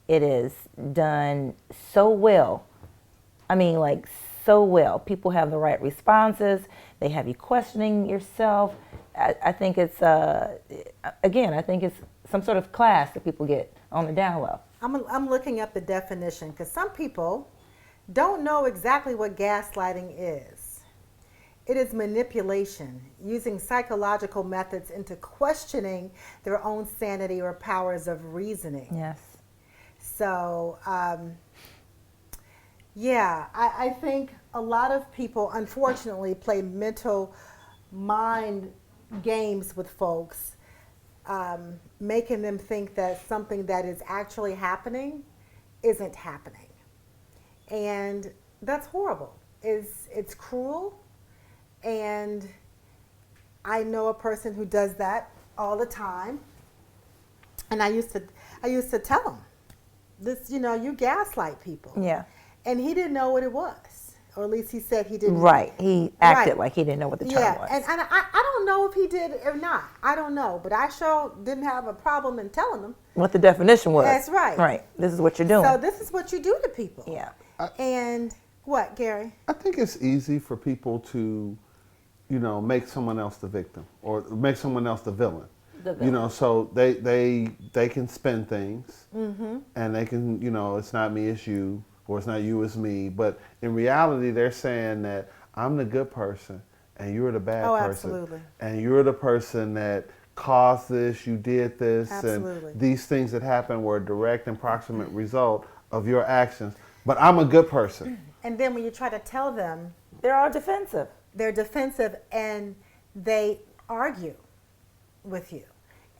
it is done so well. I mean, like so well. People have the right responses. They have you questioning yourself. I think it's, again, I think it's some sort of class that people get on the down low. I'm looking up the definition because some people don't know exactly what gaslighting is. It is manipulation using psychological methods into questioning their own sanity or powers of reasoning. Yes. So, yeah, I think a lot of people, unfortunately, play mental mind games with folks, making them think that something that is actually happening isn't happening. And that's horrible. It's cruel. And I know a person who does that all the time. And I used to tell him, this, you gaslight people. Yeah. And he didn't know what it was. Or at least he said he didn't. Right. He acted like he didn't know what the term was. And I don't know if he did or not. I don't know. But I sure didn't have a problem in telling him what the definition was. That's right. Right. This is what you're doing. So this is what you do to people. Yeah. And what, Gary? I think it's easy for people to, make someone else the victim or make someone else the villain. So they can spin things, and they can, it's not me, it's you, or it's not you, it's me. But in reality, they're saying that I'm the good person and you're the bad person. Absolutely. And you're the person that caused this, you did this, Absolutely. and these things that happened were a direct and proximate result of your actions. But I'm a good person. And then when you try to tell them, They're all defensive. they're defensive and they argue with you.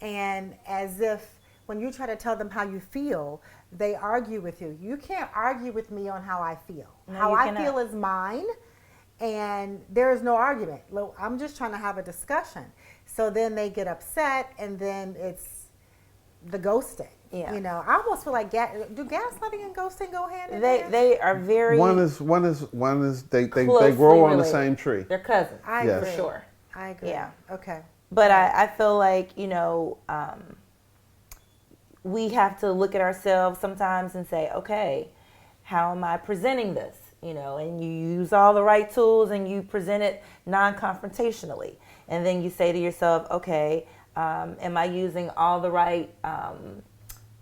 And as if when you try to tell them how you feel, they argue with you. You can't argue with me on how I feel. No, how you I cannot. feel is mine, and there is no argument. Look, I'm just trying to have a discussion. So then they get upset, and then it's the ghosting. Yeah. I almost feel like do gaslighting and ghosting go hand in hand? They are very One is they closely grow on the related. same tree. They're cousins. I Yes. agree. For sure. I agree. Yeah. Okay. But I feel like, we have to look at ourselves sometimes and say, okay, how am I presenting this? And you use all the right tools and you present it non-confrontationally. And then you say to yourself, okay, am I using all the right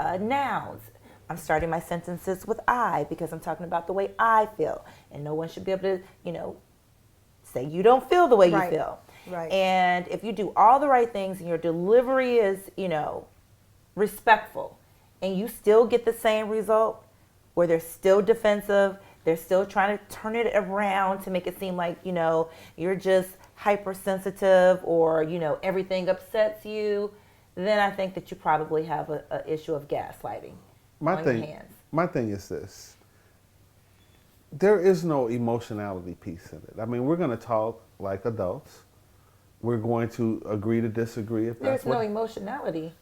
nouns? I'm starting my sentences with I because I'm talking about the way I feel. And no one should be able to, say you don't feel the way Right. you feel. Right. And if you do all the right things and your delivery is, respectful, and you still get the same result where they're still defensive, they're still trying to turn it around to make it seem like, you're just hypersensitive or, everything upsets you, then I think that you probably have an issue of gaslighting on your hands. My thing is this. There is no emotionality piece in it. I mean, we're going to talk like adults. We're going to agree to disagree if that's There's no emotionality.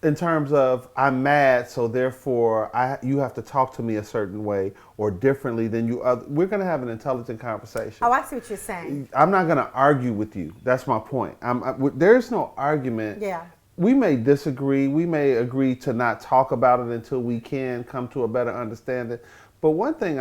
in terms of I'm mad, so therefore you have to talk to me a certain way or differently than you. We're going to have an intelligent conversation. Oh, I see what you're saying. I'm not going to argue with you. That's my point. There's no argument. Yeah. We may disagree. We may agree to not talk about it until we can come to a better understanding. But one thing,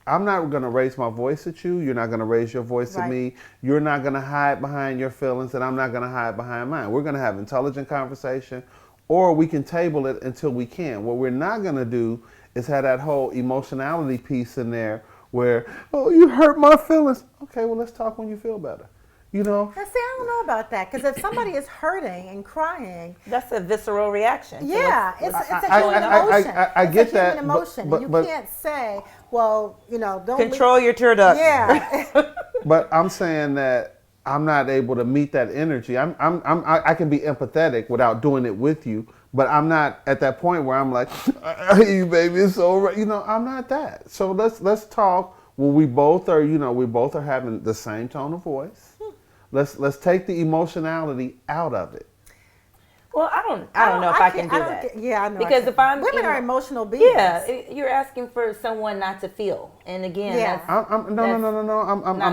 I'm not going to raise my voice at you. You're not going to raise your voice at me. You're not going to hide behind your feelings, and I'm not going to hide behind mine. We're going to have intelligent conversation, or we can table it until we can. What we're not going to do is have that whole emotionality piece in there where, oh, you hurt my feelings. Okay, well, let's talk when you feel better. Now, see, I don't know about that, because if somebody is hurting and crying, that's a visceral reaction. Yeah, it's a human emotion. I get it's a that. human emotion. But, you can't say, well, don't control your tear ducts. Yeah. But I'm saying that I'm not able to meet that energy. I can be empathetic without doing it with you, but I'm not at that point where I'm like, I hate you, baby. It's so right. I'm not that. So let's talk when we both are, we both are having the same tone of voice. Let's take the emotionality out of it. Well, I don't know if I can do that. Yeah, I know. Because if I'm women are emotional beings. Yeah, you're asking for someone not to feel, and again, that's No. not I'm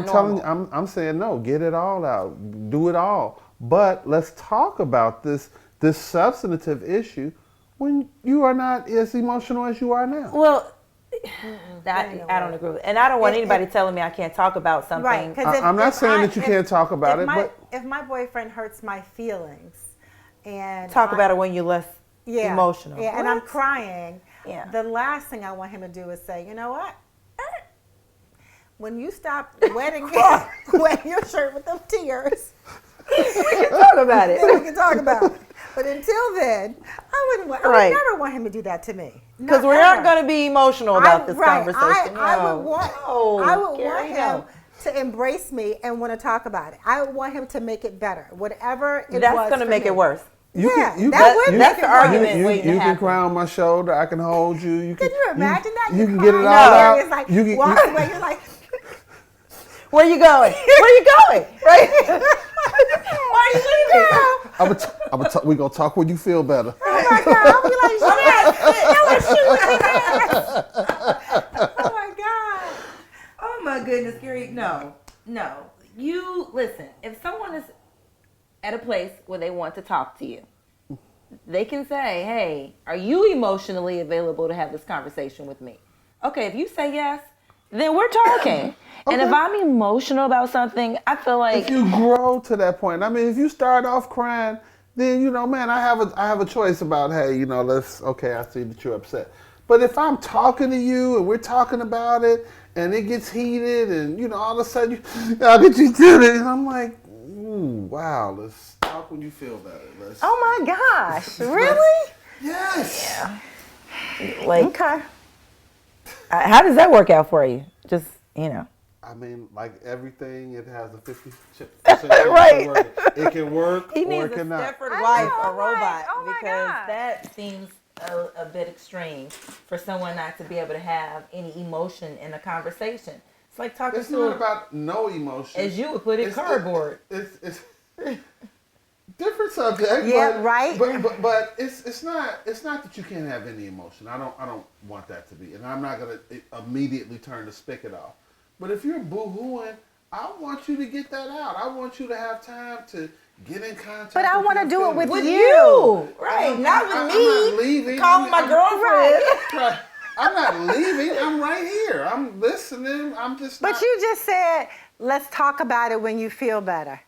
telling you, normal. I'm saying no. Get it all out. Do it all. But let's talk about this substantive issue. when you are not as emotional as you are now. Well, ain't no I don't way. agree with it. And I don't want It- anybody telling me I can't talk about something. Right, because I'm not saying that you can't talk about it, but if my boyfriend hurts my feelings, and Talk about it when you're less yeah, emotional. yeah, and I'm What? crying. Yeah. The last thing I want him to do is say, you know what? When you stop wetting your shirt with them tears, We can talk about it. then we can talk about it. But until then, I would Right. never want him to do that to me. Because we Not aren't ever. going to be emotional about this conversation. I would want Gary, him no. to embrace me and want to talk about it. I would want him to make it better. Whatever it That's was going to for make me. it worse. you Yeah, can, you that would you, make that's it the worse. argument You, waiting to you can happen. cry on my shoulder. I can hold you. You Can you imagine that? You You're can get it crying, all out. It's like, You can- walk you- away. You're like, Where you going? Where you going? Right? Why are you leaving? We gonna talk when you feel better. oh my God. I'll be like, oh my God. Oh my goodness, Gary. No. You listen, if someone is at a place where they want to talk to you, they can say, hey, are you emotionally available to have this conversation with me? Okay, if you say yes, then we're talking. And if Okay. I'm emotional about something, I feel like If you grow to that point, I mean, if you start off crying, then man, I have a choice about, hey, okay, I see that you're upset. But if I'm talking to you and we're talking about it and it gets heated and all of a sudden I'll get you to it, and I'm like, ooh, wow, let's talk when you feel better. Oh my gosh. Really? Yes. like Okay. how does that work out for you? Just, I mean, like everything, it has a 50% Right. to work. It can work He or needs it a cannot. Stepford I wife know, or robot oh my because God. that seems a bit extreme for someone not to be able to have any emotion in a conversation. It's like talking It's to not about no emotion. as you would put it, cardboard. It's different subject. Yeah, but, right. But it's not that you can't have any emotion. I don't want that to be, and I'm not gonna immediately turn the spigot off. But if you're boo-hooing, I want you to get that out. I want you to have time to get in contact. But I with wanna your do it with feelings. you. Right? Not with I'm me. not leaving. Calling my girlfriend. Right. I'm not leaving. I'm right here. I'm listening. I'm just. But not, you just said, let's talk about it when you feel better.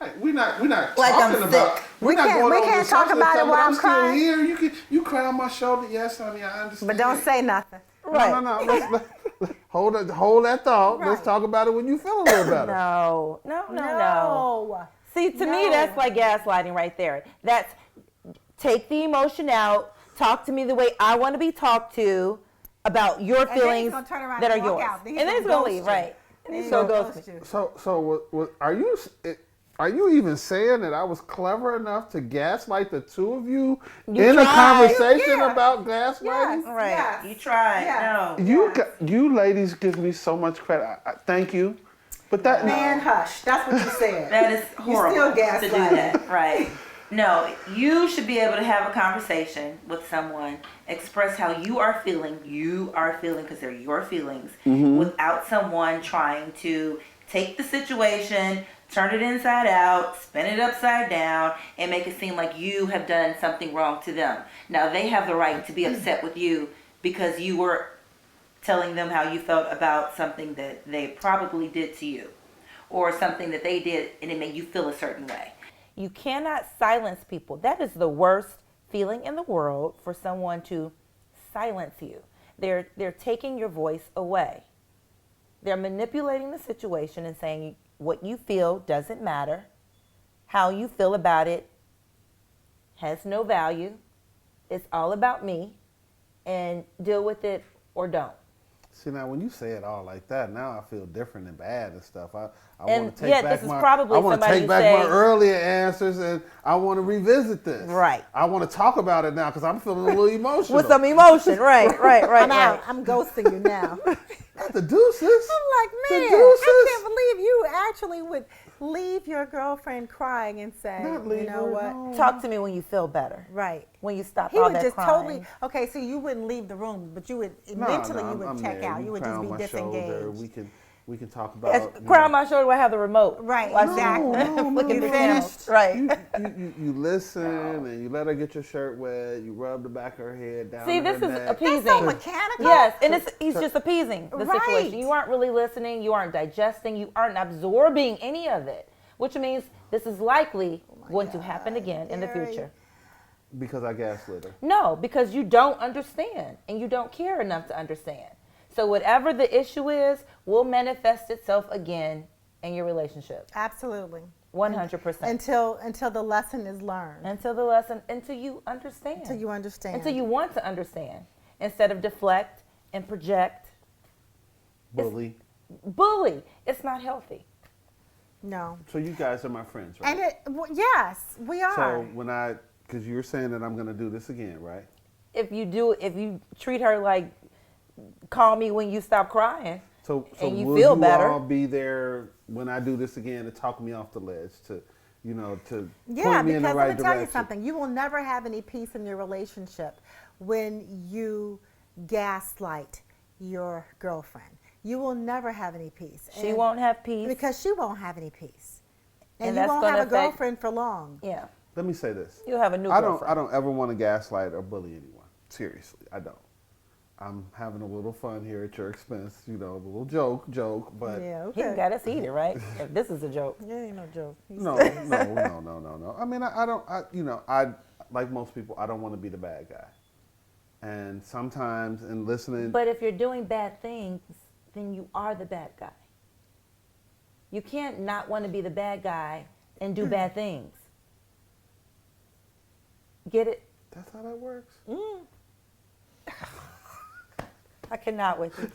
Right. We're not Like I'm talking about. sick. We're We not can't- going we over can't the talk substance about it of while I'm I'm still crying. here. You cry on my shoulder. Yes, honey, I understand. But don't say nothing. Right. No. Let's hold that thought. Let's Right. talk about it when you feel a little better. No. See, to me, No. that's like gaslighting right there. That's take the emotion out. Talk to me the way I want to be talked to about your then he's feelings gonna turn around that are and walk yours. out. Then he's And then he's gonna going to leave, ghost you. right? And he's Then going to he'll ghost you. So are you even saying that I was clever enough to gaslight the two of you in a tried. conversation Yeah. about gaslighting? Yes. Right. Yes. You tried. Yes. No. You ladies give me so much credit. Thank you. But that Man, hush. That's what you said. That is horrible still to do gaslighting. that. Right. No, you should be able to have a conversation with someone, express how you are feeling because they're your feelings, without someone trying to take the situation, turn it inside out, spin it upside down, and make it seem like you have done something wrong to them. Now, they have the right to be upset with you because you were telling them how you felt about something that they probably did to you, or something that they did and it made you feel a certain way. You cannot silence people. That is the worst feeling in the world, for someone to silence you. They're taking your voice away. They're manipulating the situation and saying what you feel doesn't matter. How you feel about it has no value. It's all about me, and deal with it or don't. See, now when you say it all like that, now I feel different and bad and stuff. I And want to take yet back this is my probably I want to somebody take who back say- my earlier answers, and I want to revisit this. Right. I want to talk about it now because I'm feeling a little emotional. With some emotion, right. I'm out. I'm ghosting you now. Not the deuces. I'm like, The man, I deuces. can't believe you actually would leave your girlfriend crying and say, Not leave you know her what? alone. Talk to me when you feel better. Right. When you stop He all would that just crying. totally, so you wouldn't leave the room, but you would, No, mentally no, you would I'm check there. out. You would cry just on be my shoulder. disengaged. We can We can talk about Cry on my shoulder. I have the remote. Right, Watch exactly. Flicking the finished. channels. Right. you listen and you let her get your shirt wet. You rub the back of her head down. See, to this her is neck. appeasing. That's so mechanical. Yes, and he's just appeasing the Right. situation. You aren't really listening. You aren't digesting. You aren't absorbing any of it, which means this is likely going to happen again in the Gary. future. Because I gaslit her. No, because you don't understand and you don't care enough to understand. So whatever the issue is will manifest itself again in your relationship. Absolutely. 100%. Until the lesson is learned. Until you understand. Until you understand. Until you want to understand. Instead of deflect and project. Bully. Bully. It's not healthy. No. So you guys are my friends, right? And yes, we are. So because you were saying that I'm going to do this again, right? If you treat her like, call me when you stop crying. So and you will feel you better. all be there when I do this again to talk me off the ledge, to Yeah, point me in the because right let me tell you direction? something. You will never have any peace in your relationship when you gaslight your girlfriend. You will never have any peace. She won't have peace. Because she won't have any peace. And you that's won't gonna have a affect- girlfriend for long. Yeah. Let me say this. You'll have a new I girlfriend. don't ever want to gaslight or bully anyone. Seriously, I don't. I'm having a little fun here at your expense, a little joke, but Yeah, He okay. got us heated, right? If this is a joke. Yeah, ain't no joke. no. I mean, I like most people, I don't want to be the bad guy. And sometimes in listening, But if you're doing bad things, then you are the bad guy. You can't not want to be the bad guy and do bad things. Get it? that's how that works. I cannot with you.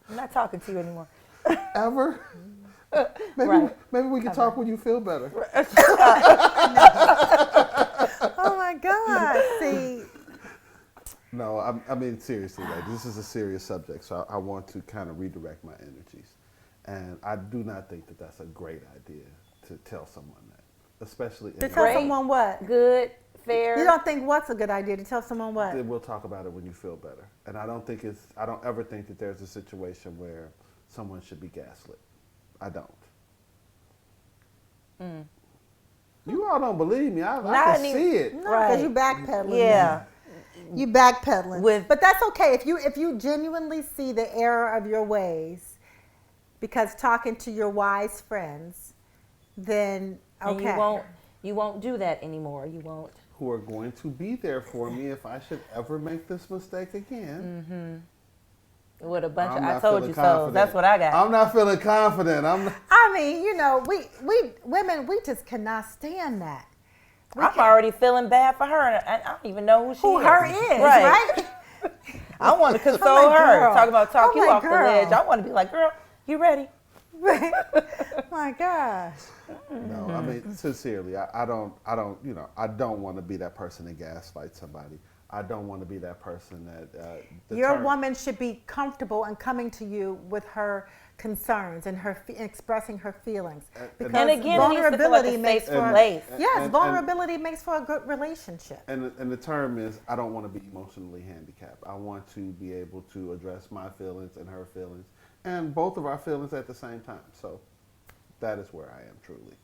I'm not talking to you anymore. Ever? Right. Maybe we can talk when you feel better. Oh my God. See, No, I mean seriously, like this is a serious subject, so I want to kind of redirect my energies, and I do not think that that's a great idea to tell someone that, especially to in tell Great. someone what? Good, fair. You don't think what's a good idea to tell someone what? We'll talk about it when you feel better, and I don't ever think that there's a situation where someone should be gaslit. I don't. You all don't believe me. I Not can even- see it. No, because Right. you backpedaling. Yeah. You backpedaling. With- But that's okay if you genuinely see the error of your ways, because talking to your wise friends, then And okay. you won't do that anymore. You won't. Who are going to be there for me if I should ever make this mistake again? With a bunch I'm of not I told feeling you so. confident. That's what I got. I'm not feeling confident. I mean, we women, we just cannot stand that. I'm already feeling bad for her, and I don't even know who she Who is. her is, right? I want to console I'm like, her. girl. Talk about talk I'm you like, off girl. the ledge. I want to be like, girl, you ready? My gosh. No, I mean sincerely, I don't want to be that person that gaslights somebody. I don't want to be that person that. Your woman should be comfortable in coming to you with her concerns and her expressing her feelings. Because And again, it needs to feel like a makes safe for place. yes, vulnerability makes for a good relationship. And the term is, I don't want to be emotionally handicapped. I want to be able to address my feelings and her feelings, and both of our feelings at the same time. So that is where I am truly.